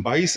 22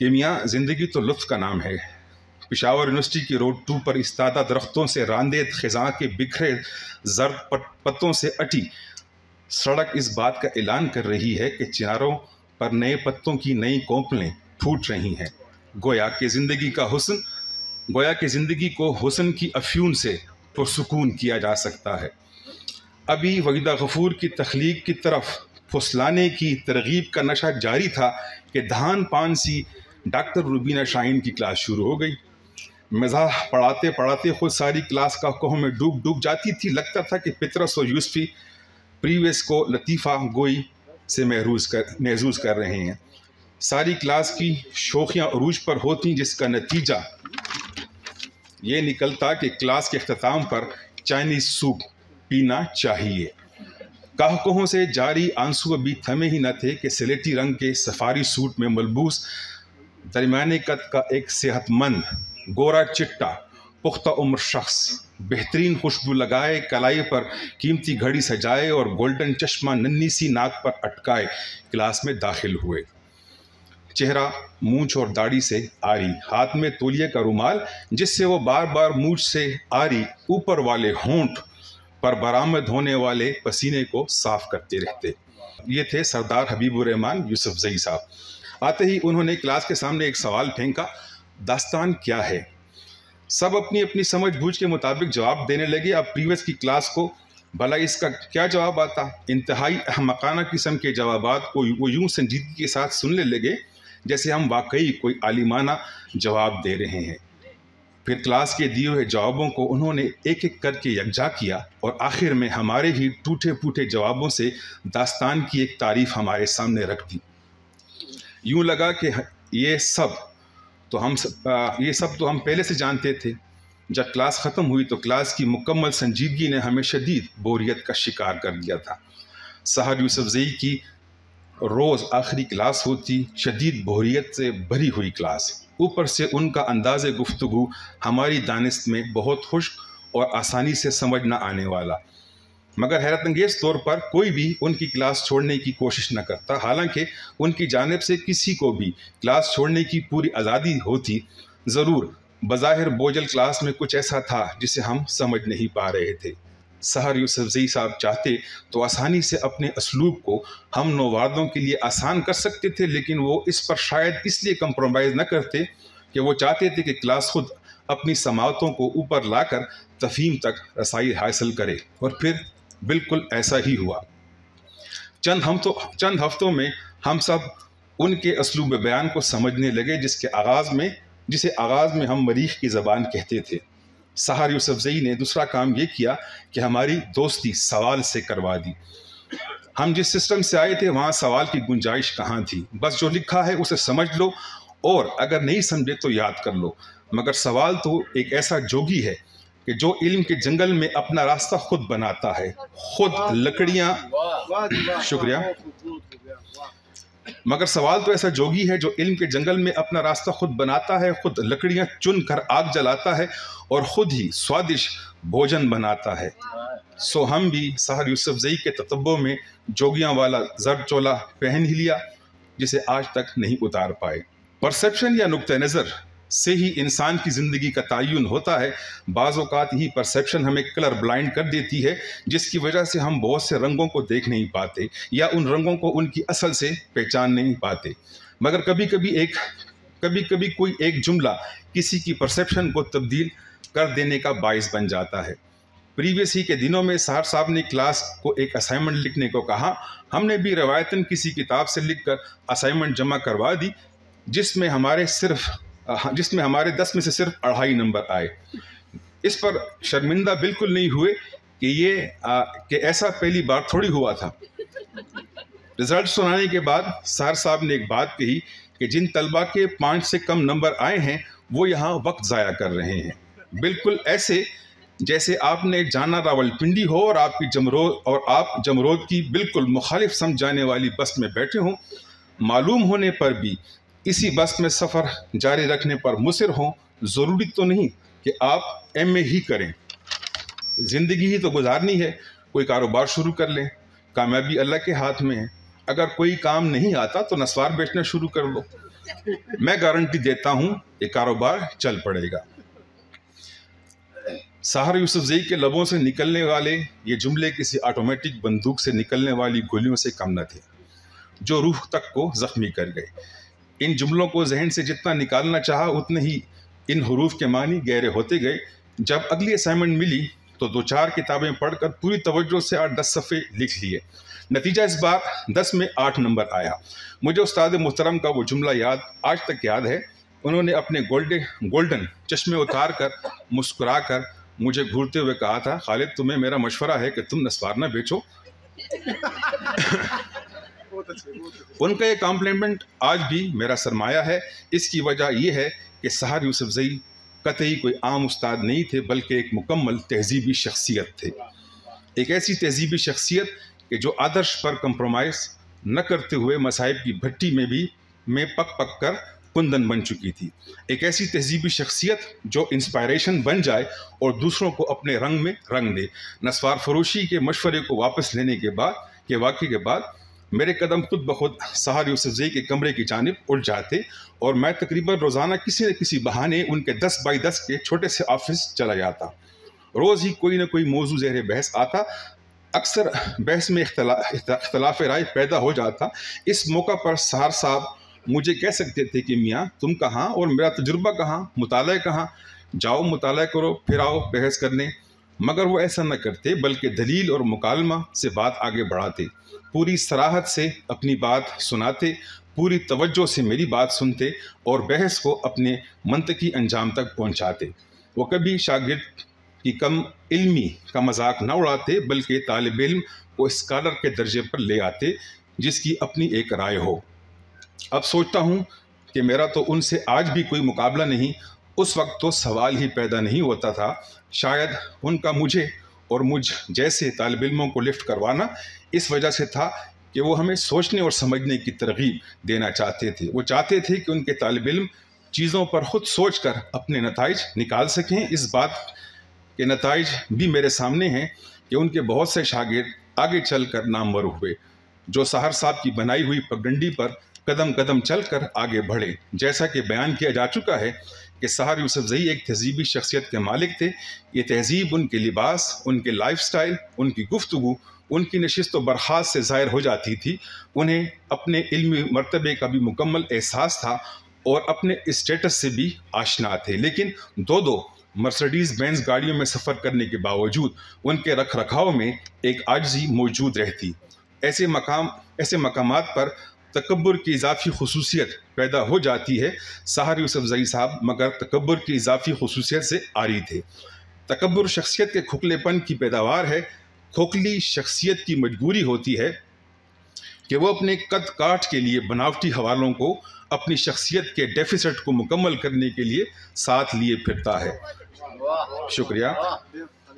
کہ میاں زندگی تو لطف کا نام ہے۔ پشاور یونیورسٹی کی روڈ 2 پر استادہ درختوں سے راندے خزاں کے بکھرے زرد پتوں سے اٹی سڑک اس بات کا اعلان کر رہی ہے کہ چناروں پر نئے پتوں کی نئی کونپلیں پھوٹ رہی ہیں۔ گویا کہ زندگی کو حسن کی افیون سے پرسکون کیا جا سکتا ہے۔ ابھی وحیدہ غفور کی تخلیق کی طرف پھسلانے کی ترغیب کا نشہ جاری تھا کہ دھان پان سی ڈاکٹر روبینہ شاہین کی کلاس شروع ہو گئی۔ مزاح پڑھاتے پڑھاتے خود ساری کلاس کا کوہ میں ڈوب جاتی تھی۔ لگتا تھا کہ پطرس اور یوسفی پریویس کو لطیفہ گوئی سے محظوظ کر رہے ہیں۔ ساری کلاس کی شوخیاں عروج پر ہوتی، جس کا نتیجہ یہ نکلتا کہ کلاس کے اختتام پر چائنیز سوپ پینا چاہیے۔ کہکہوں سے جاری آنسو ابھی تھمے ہی نہ تھے کہ سلیٹی رنگ کے سفاری سوٹ میں ملبوس درمیانے قد کا ایک صحت مند گورا چٹا پختہ عمر شخص بہترین خوشبو لگائے، کلائی پر قیمتی گھڑی سجائے اور گولڈن چشمہ ننھی سی ناک پر اٹکائے کلاس میں داخل ہوئے۔ چہرہ مونچھ اور داڑھی سے آری، ہاتھ میں تولیے کا رومال جس سے وہ بار بار مونچھ سے آری اوپر والے ہونٹ پر برآمد ہونے والے پسینے کو صاف کرتے رہتے۔ یہ تھے سردار حبیب الرحمن یوسفزئی صاحب۔ آتے ہی انہوں نے کلاس کے سامنے ایک سوال پھینکا، داستان کیا ہے؟ سب اپنی اپنی سمجھ بوجھ کے مطابق جواب دینے لگے۔ اب پریویس کی کلاس کو بھلا اس کا کیا جواب آتا؟ انتہائی احمقانہ قسم کے جوابات کو وہ یوں سنجیدگی کے ساتھ سننے لگے جیسے ہم واقعی کوئی عالمانہ جواب دے رہے ہیں۔ پھر کلاس کے دیے ہوئے جوابوں کو انہوں نے ایک ایک کر کے یکجا کیا اور آخر میں ہمارے ہی ٹوٹے پھوٹے جوابوں سے داستان کی ایک تعریف ہمارے سامنے رکھ دی۔ یوں لگا کہ یہ سب تو ہم پہلے سے جانتے تھے۔ جب کلاس ختم ہوئی تو کلاس کی مکمل سنجیدگی نے ہمیں شدید بوریت کا شکار کر دیا تھا۔ سحر یوسفزئی کی روز آخری کلاس ہوتی، شدید بوریت سے بھری ہوئی کلاس، اوپر سے ان کا انداز گفتگو ہماری دانست میں بہت خشک اور آسانی سے سمجھ نہ آنے والا، مگر حیرت انگیز طور پر کوئی بھی ان کی کلاس چھوڑنے کی کوشش نہ کرتا، حالانکہ ان کی جانب سے کسی کو بھی کلاس چھوڑنے کی پوری آزادی ہوتی۔ ضرور بظاہر بوجھل کلاس میں کچھ ایسا تھا جسے ہم سمجھ نہیں پا رہے تھے۔ سحر یوسفزئی صاحب چاہتے تو آسانی سے اپنے اسلوب کو ہم نوآوردوں کے لیے آسان کر سکتے تھے، لیکن وہ اس پر شاید اس لیے کمپرومائز نہ کرتے کہ وہ چاہتے تھے کہ کلاس خود اپنی سماعتوں کو اوپر لا کر تفہیم تک رسائی حاصل کرے، اور پھر بالکل ایسا ہی ہوا۔ چند ہفتوں میں ہم سب ان کے اسلوب بیان کو سمجھنے لگے جسے آغاز میں ہم مریخ کی زبان کہتے تھے۔ سحر یوسفزئی نے دوسرا کام یہ کیا کہ ہماری دوستی سوال سے کروا دی۔ ہم جس سسٹم سے آئے تھے وہاں سوال کی گنجائش کہاں تھی؟ بس جو لکھا ہے اسے سمجھ لو اور اگر نہیں سمجھے تو یاد کر لو۔ مگر سوال تو ایک ایسا جوگی ہے کہ جو علم کے جنگل میں اپنا راستہ خود بناتا ہے، خود لکڑیاں شکریہ مگر سوال تو ایسا جوگی ہے جو علم کے جنگل میں اپنا راستہ خود بناتا ہے، خود لکڑیاں چن کر آگ جلاتا ہے اور خود ہی سوادش بھوجن بناتا ہے۔ سو ہم بھی سحر یوسفزئی کے تتبع میں جوگیاں والا زرد چولا پہن ہی لیا جسے آج تک نہیں اتار پائے۔ پرسیپشن یا نقطہ نظر سے ہی انسان کی زندگی کا تعین ہوتا ہے۔ بعض اوقات ہی پرسیپشن ہمیں کلر بلائنڈ کر دیتی ہے، جس کی وجہ سے ہم بہت سے رنگوں کو دیکھ نہیں پاتے یا ان رنگوں کو ان کی اصل سے پہچان نہیں پاتے۔ مگر کبھی کبھی کوئی ایک جملہ کسی کی پرسیپشن کو تبدیل کر دینے کا باعث بن جاتا ہے۔ پریویس ہی کے دنوں میں سحر صاحب نے کلاس کو ایک اسائنمنٹ لکھنے کو کہا۔ ہم نے بھی روایتاً کسی کتاب سے لکھ کر اسائنمنٹ جمع کروا دی، جس میں ہمارے 10 میں سے صرف 2.5 نمبر آئے۔ اس پر شرمندہ بالکل نہیں ہوئے کہ ایسا پہلی بار تھوڑی ہوا تھا۔ رزلٹ سنانے کے بعد سحر صاحب نے ایک بات کہی کہ جن طلبہ کے 5 سے کم نمبر آئے ہیں وہ یہاں وقت ضائع کر رہے ہیں، بالکل ایسے جیسے آپ نے جانا راولپنڈی ہو اور آپ جمرود کی بالکل مخالف سمجھانے والی بس میں بیٹھے ہوں، معلوم ہونے پر بھی اسی بس میں سفر جاری رکھنے پر مصر ہوں۔ ضروری تو نہیں کہ آپ ایم اے ہی کریں، زندگی ہی تو گزارنی ہے، کوئی کاروبار شروع کر لیں، کامیابی اللہ کے ہاتھ میں ہے۔ اگر کوئی کام نہیں آتا تو نسوار بیچنا شروع کر لو۔ میں گارنٹی دیتا ہوں کہ کاروبار چل پڑے گا۔ سحر یوسفزئی کے لبوں سے نکلنے والے یہ جملے کسی آٹومیٹک بندوق سے نکلنے والی گولیوں سے کم نہ تھے جو روح تک کو زخمی کر گئے۔ ان جملوں کو ذہن سے جتنا نکالنا چاہا اتنے ہی ان حروف کے معنی گہرے ہوتے گئے۔ جب اگلی اسائنمنٹ ملی تو 2-4 کتابیں پڑھ کر پوری توجہ سے 8-10 صفحے لکھ لیے۔ نتیجہ اس بار 10 میں 8 نمبر آیا۔ مجھے استاد محترم کا وہ جملہ آج تک یاد ہے۔ انہوں نے اپنے گولڈن چشمے اتار کر مسکرا کر مجھے گھورتے ہوئے کہا تھا، خالد تمہیں میرا مشورہ ہے کہ تم نسوار نہ بیچو۔ ان کا یہ کمپلیمنٹ آج بھی میرا سرمایہ ہے۔ اس کی وجہ یہ ہے کہ سحر یوسفزئی قطعی کوئی عام استاد نہیں تھے بلکہ ایک مکمل تہذیبی شخصیت تھے۔ ایک ایسی تہذیبی شخصیت کہ جو آدرش پر کمپرومائز نہ کرتے ہوئے مصائب کی بھٹی میں پک پک کر کندن بن چکی تھی۔ ایک ایسی تہذیبی شخصیت جو انسپائریشن بن جائے اور دوسروں کو اپنے رنگ میں رنگ دے۔ نسوار فروشی کے مشورے کو واپس لینے کے واقعے کے بعد میرے قدم خود بخود سحر یوسفزئی کے کمرے کی جانب اٹھ جاتے اور میں تقریباً روزانہ کسی نہ کسی بہانے ان کے 10 بائی 10 کے چھوٹے سے آفس چلا جاتا۔ روز ہی کوئی نہ کوئی موضوع زیر بحث آتا۔ اکثر بحث میں اختلاف رائے پیدا ہو جاتا۔ اس موقع پر سحر صاحب مجھے کہہ سکتے تھے کہ میاں تم کہاں اور میرا تجربہ کہاں، مطالعہ کہاں، جاؤ مطالعہ کرو پھر آؤ بحث کرنے۔ مگر وہ ایسا نہ کرتے بلکہ دلیل اور مکالمہ سے بات آگے بڑھاتے، پوری صراحت سے اپنی بات سناتے، پوری توجہ سے میری بات سنتے اور بحث کو اپنے منطقی انجام تک پہنچاتے۔ وہ کبھی شاگرد کی کم علمی کا مذاق نہ اڑاتے بلکہ طالب علم کو اسکالر کے درجے پر لے آتے جس کی اپنی ایک رائے ہو۔ اب سوچتا ہوں کہ میرا تو ان سے آج بھی کوئی مقابلہ نہیں۔ اس وقت تو سوال ہی پیدا نہیں ہوتا تھا۔ شاید ان کا مجھے اور مجھ جیسے طالب علموں کو لفٹ کروانا اس وجہ سے تھا کہ وہ ہمیں سوچنے اور سمجھنے کی ترغیب دینا چاہتے تھے۔ وہ چاہتے تھے کہ ان کے طالب علم چیزوں پر خود سوچ کر اپنے نتائج نکال سکیں۔ اس بات کے نتائج بھی میرے سامنے ہیں کہ ان کے بہت سے شاگرد آگے چل کر نامور ہوئے جو سحر صاحب کی بنائی ہوئی پگڈنڈی پر قدم قدم چل کر آگے بڑھے۔ جیسا کہ بیان کیا جا چکا ہے کہ سحر یوسفزئی ایک تہذیبی شخصیت کے مالک تھے۔ یہ تہذیب ان کے لباس، ان کے لائف سٹائل، ان کی گفتگو، ان کی نشست و برخاست سے ظاہر ہو جاتی تھی۔ انہیں اپنے علمی مرتبے کا بھی مکمل احساس تھا اور اپنے اسٹیٹس سے بھی آشنا تھے، لیکن دو مرسڈیز بینز گاڑیوں میں سفر کرنے کے باوجود ان کے رکھ رکھاؤ میں ایک عاجزی موجود رہتی۔ ایسے مقامات پر تکبر کی اضافی خصوصیت پیدا ہو جاتی ہے۔ سحر یوسفزئی صاحب مگر تکبر کی اضافی خصوصیت سے عاری تھے۔ تکبر شخصیت کے کھوکھلے پن کی پیداوار ہے۔ کھوکھلی شخصیت کی مجبوری ہوتی ہے کہ وہ اپنے قد کاٹ کے لیے بناوٹی حوالوں کو اپنی شخصیت کے ڈیفیسٹ کو مکمل کرنے کے لیے ساتھ لیے پھرتا ہے۔ شکریہ۔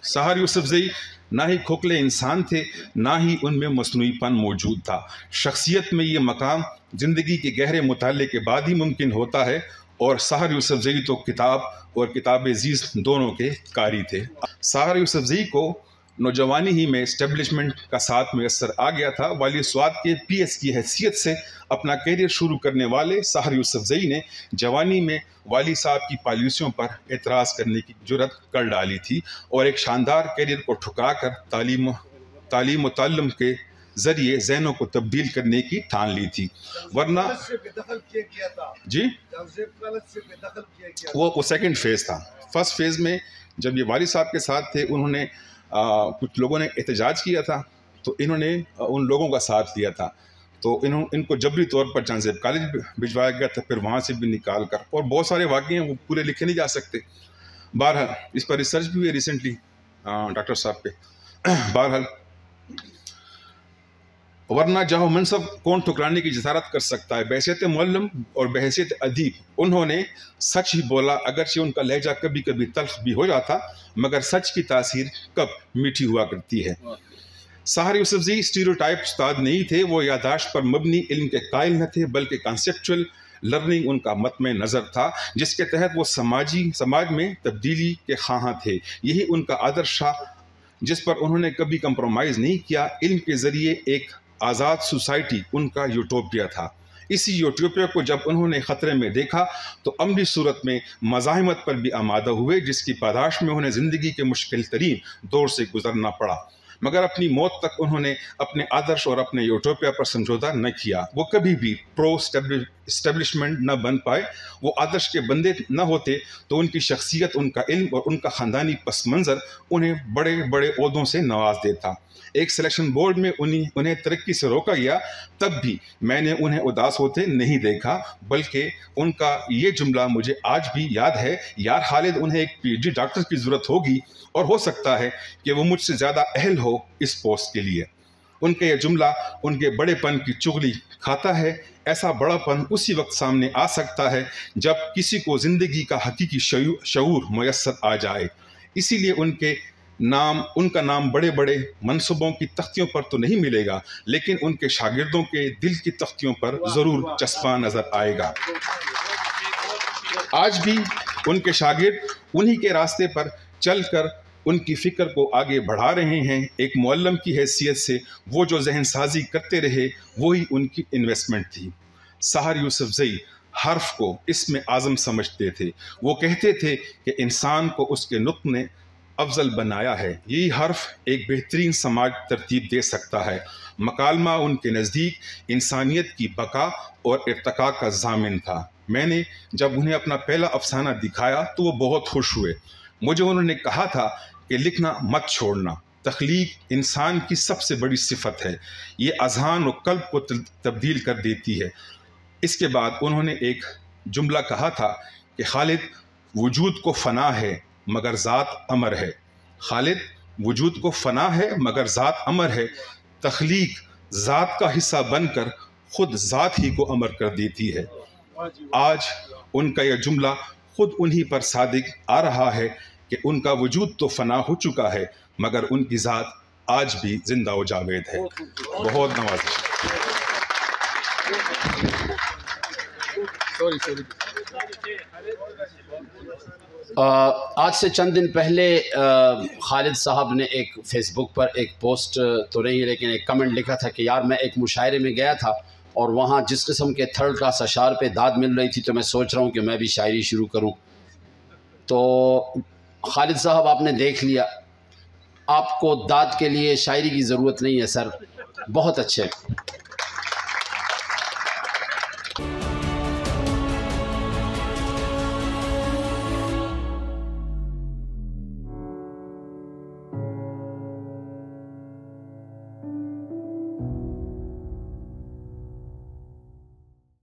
سحر یوسفزئی نہ ہی کھوکھلے انسان تھے نہ ہی ان میں مصنوعی پن موجود تھا۔ شخصیت میں یہ مقام زندگی کے گہرے مطالعے کے بعد ہی ممکن ہوتا ہے اور سحر یوسفزئی تو کتاب اور کتاب عزیز دونوں کے قاری تھے۔ سحر یوسفزئی کو نوجوانی ہی میں اسٹیبلشمنٹ کا ساتھ میسر آ گیا تھا۔ والی سوات کے پی ایس کی حیثیت سے اپنا کیریئر شروع کرنے والے سحر یوسفزئی نے جوانی میں والی صاحب کی پالیسیوں پر اعتراض کرنے کی جرات کر ڈالی تھی اور ایک شاندار کیریئر کو ٹھکرا کر تعلیم و تعلم کے ذریعے ذہنوں کو تبدیل کرنے کی ٹھان لی تھی۔ ورنہ جی وہ سیکنڈ فیز تھا۔ فرسٹ فیز میں جب یہ والی صاحب کے ساتھ تھے، انہوں نے کچھ لوگوں نے احتجاج کیا تھا تو انہوں نے ان لوگوں کا ساتھ لیا تھا، تو ان کو جبری طور پر چاند زیب کالج بھجوایا گیا تھا، پھر وہاں سے بھی نکال کر، اور بہت سارے واقعے ہیں وہ پورے لکھے نہیں جا سکتے۔ بہرحال اس پر ریسرچ بھی ہوئی ریسنٹلی ڈاکٹر صاحب پہ۔ بہرحال ورنہ جہاں منصب کون ٹھکرانے کی جسارت کر سکتا ہے۔ بحیثیت معلم اور بحیثیت ادیب انہوں نے سچ ہی بولا، اگرچہ ان کا لہجہ کبھی کبھی تلخ بھی ہو جاتا، مگر سچ کی تاثیر کب میٹھی ہوا کرتی ہے۔ سحر یوسفزئی اسٹیریوٹائپ استاد نہیں تھے۔ وہ یادداشت پر مبنی علم کے قائل نہ تھے بلکہ کانسیپچول لرننگ ان کا مطمع نظر تھا، جس کے تحت وہ سماج میں تبدیلی کے خواہاں تھے۔ یہی ان کا آدرش تھا جس پر انہوں نے کبھی کمپرومائز نہیں کیا۔ علم کے ذریعے ایک آزاد سوسائٹی ان کا یوٹوپیا تھا۔ اسی یوٹیوبیا کو جب انہوں نے خطرے میں دیکھا تو عملی صورت میں مزاحمت پر بھی آمادہ ہوئے، جس کی پاداش میں انہیں زندگی کے مشکل ترین دور سے گزرنا پڑا، مگر اپنی موت تک انہوں نے اپنے آدرش اور اپنے یوٹیوبیا پر سمجھوتا نہ کیا۔ وہ کبھی بھی پرو اسٹیبلشمنٹ نہ بن پائے۔ وہ آدرش کے بندے نہ ہوتے تو ان کی شخصیت، ان کا علم اور ان کا خاندانی پس منظر انہیں بڑے بڑے عہدوں سے نواز دیتا۔ ایک سلیکشن بورڈ میں انہیں ترقی سے روکا گیا، تب بھی میں نے انہیں اداس ہوتے نہیں دیکھا، بلکہ ان کا یہ جملہ مجھے آج بھی یاد ہے، یار خالد، انہیں ایک پی ایچ ڈی ڈاکٹر کی ضرورت ہوگی اور ہو سکتا ہے کہ وہ مجھ سے زیادہ اہل ہو اس پوسٹ کے لیے۔ ان کا یہ جملہ ان کے بڑے پن کی چغلی کھاتا ہے۔ ایسا بڑا پن اسی وقت سامنے آ سکتا ہے جب کسی کو زندگی کا حقیقی شعور میسر آ جائے۔ اسی لیے ان کا نام بڑے بڑے منصبوں کی تختیوں پر تو نہیں ملے گا، لیکن ان کے شاگردوں کے دل کی تختیوں پر ضرور چسپاں نظر آئے گا۔ آج بھی ان کے شاگرد انہی کے راستے پر چل کر ان کی فکر کو آگے بڑھا رہے ہیں۔ ایک معلم کی حیثیت سے وہ جو ذہن سازی کرتے رہے، وہی ان کی انویسٹمنٹ تھی۔ سحر یوسف زئی حرف کو اسم اعظم سمجھتے تھے۔ وہ کہتے تھے کہ انسان کو اس کے نطق نے افضل بنایا ہے۔ یہی حرف ایک بہترین سماج ترتیب دے سکتا ہے۔ مکالمہ ان کے نزدیک انسانیت کی بقا اور ارتقاء کا ضامن تھا۔ میں نے جب انہیں اپنا پہلا افسانہ دکھایا تو وہ بہت خوش ہوئے۔ مجھے انہوں نے کہا تھا کہ لکھنا مت چھوڑنا، تخلیق انسان کی سب سے بڑی صفت ہے، یہ اذہان و قلب کو تبدیل کر دیتی ہے۔ اس کے بعد انہوں نے ایک جملہ کہا تھا کہ خالد، وجود کو فنا ہے مگر ذات امر ہے۔ خالد، وجود کو فنا ہے مگر ذات امر ہے۔ تخلیق ذات کا حصہ بن کر خود ذات ہی کو امر کر دیتی ہے۔ آج ان کا یہ جملہ خود انہی پر صادق آ رہا ہے کہ ان کا وجود تو فنا ہو چکا ہے مگر ان کی ذات آج بھی زندہ و جاوید ہے۔ بہت نوازش۔ آج سے چند دن پہلے خالد صاحب نے ایک فیس بک پر ایک پوسٹ تو نہیں لیکن ایک کمنٹ لکھا تھا کہ یار میں ایک مشاعرے میں گیا تھا اور وہاں جس قسم کے تھرڈ کلاس اشعار پہ داد مل رہی تھی تو میں سوچ رہا ہوں کہ میں بھی شاعری شروع کروں۔ تو خالد صاحب آپ نے دیکھ لیا، آپ کو داد کے لیے شاعری کی ضرورت نہیں ہے سر، بہت اچھے۔